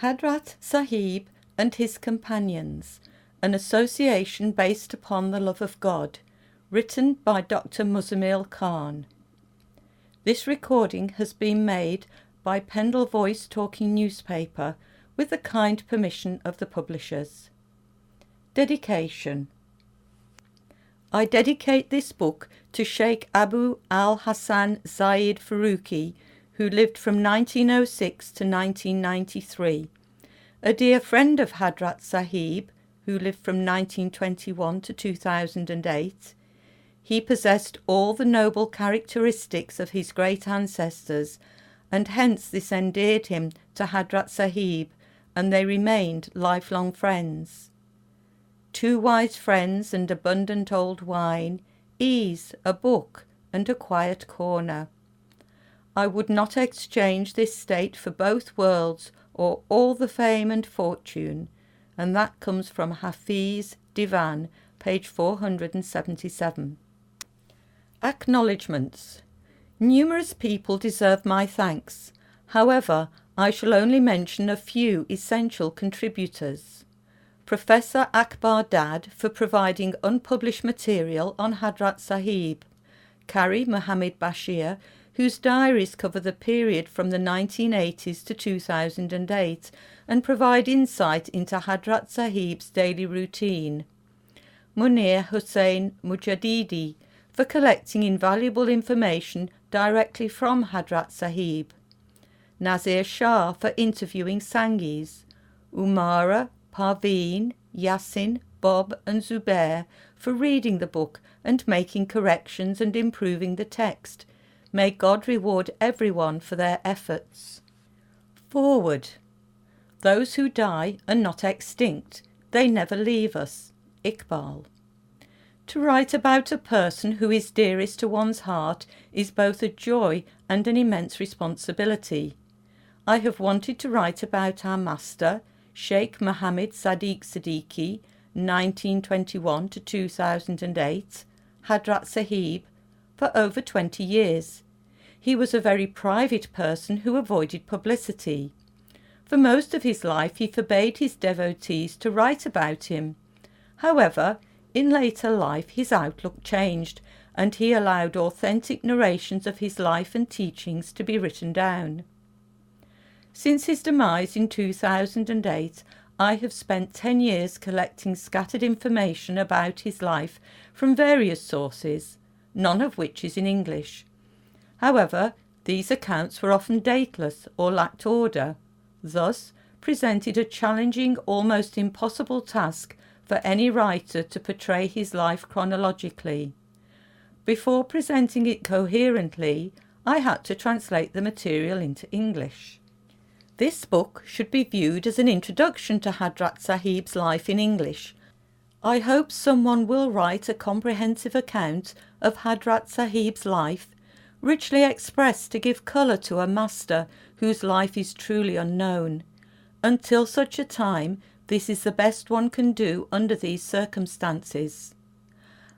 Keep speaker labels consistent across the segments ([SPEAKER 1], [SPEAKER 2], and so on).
[SPEAKER 1] Hadrat Sahib and His Companions, an association based upon the love of God, written by Dr Muzamil Khan. This recording has been made by Pendle Voice Talking Newspaper with the kind permission of the publishers. Dedication. I dedicate this book to Sheikh Abu al-Hassan Zaid Faruqi, who lived from 1906 to 1993, a dear friend of Hadrat Sahib, who lived from 1921 to 2008. He possessed all the noble characteristics of his great ancestors, and hence this endeared him to Hadrat Sahib, and they remained lifelong friends. Two wise friends and abundant old wine, ease, a book, and a quiet corner. I would not exchange this state for both worlds or all the fame and fortune, and that comes from Hafiz Divan, page 477. Acknowledgements. Numerous people deserve my thanks. However, I shall only mention a few essential contributors. Professor Akbar Dad for providing unpublished material on Hadrat Sahib. Kari Mohammed Bashir, whose diaries cover the period from the 1980s to 2008 and provide insight into Hadrat Sahib's daily routine. Munir Hussain Mujadidi for collecting invaluable information directly from Hadrat Sahib. Nazir Shah for interviewing Sangis. Umara, Parveen, Yasin, Bob and Zubair for reading the book and making corrections and improving the text. May God reward everyone for their efforts. Forward. Those who die are not extinct. They never leave us. Iqbal. To write about a person who is dearest to one's heart is both a joy and an immense responsibility. I have wanted to write about our master, Sheikh Mohammed Sadiq Siddiqui, 1921 to 2008, Hadrat Sahib, for over 20 years. He was a very private person who avoided publicity. For most of his life he forbade his devotees to write about him. However, in later life his outlook changed, and he allowed authentic narrations of his life and teachings to be written down. Since his demise in 2008, I have spent 10 years collecting scattered information about his life from various sources, none of which is in English. However, these accounts were often dateless or lacked order, thus presented a challenging, almost impossible task for any writer to portray his life chronologically. Before presenting it coherently, I had to translate the material into English. This book should be viewed as an introduction to Hadrat Sahib's life in English. I hope someone will write a comprehensive account of Hadrat Sahib's life, richly expressed to give colour to a master whose life is truly unknown. Until such a time, this is the best one can do under these circumstances.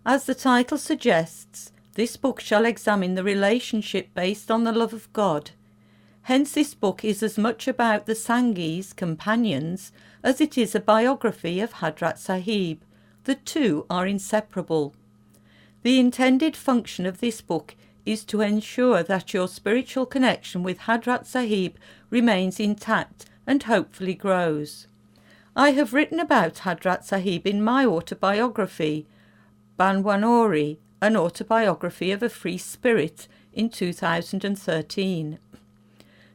[SPEAKER 1] As the title suggests, this book shall examine the relationship based on the love of God. Hence this book is as much about the Sangis, companions, as it is a biography of Hadrat Sahib. The two are inseparable. The intended function of this book is to ensure that your spiritual connection with Hadrat Sahib remains intact and hopefully grows. I have written about Hadrat Sahib in my autobiography, Banwanori, an autobiography of a free spirit, in 2013.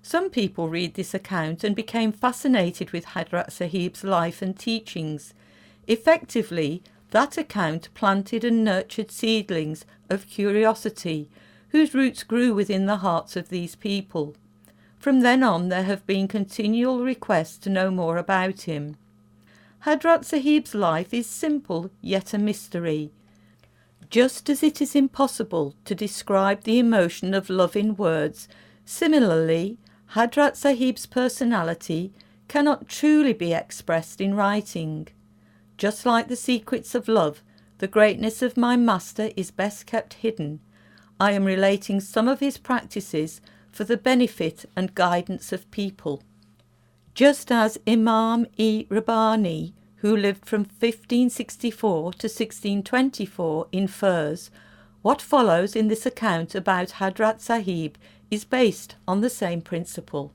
[SPEAKER 1] Some people read this account and became fascinated with Hadrat Sahib's life and teachings. Effectively, that account planted and nurtured seedlings of curiosity, whose roots grew within the hearts of these people. From then on there have been continual requests to know more about him. Hadrat Sahib's life is simple yet a mystery. Just as it is impossible to describe the emotion of love in words, similarly, Hadrat Sahib's personality cannot truly be expressed in writing. Just like the secrets of love, the greatness of my master is best kept hidden. I am relating some of his practices for the benefit and guidance of people. Just as Imam-e-Rabbani, who lived from 1564 to 1624, infers, what follows in this account about Hadrat Sahib is based on the same principle.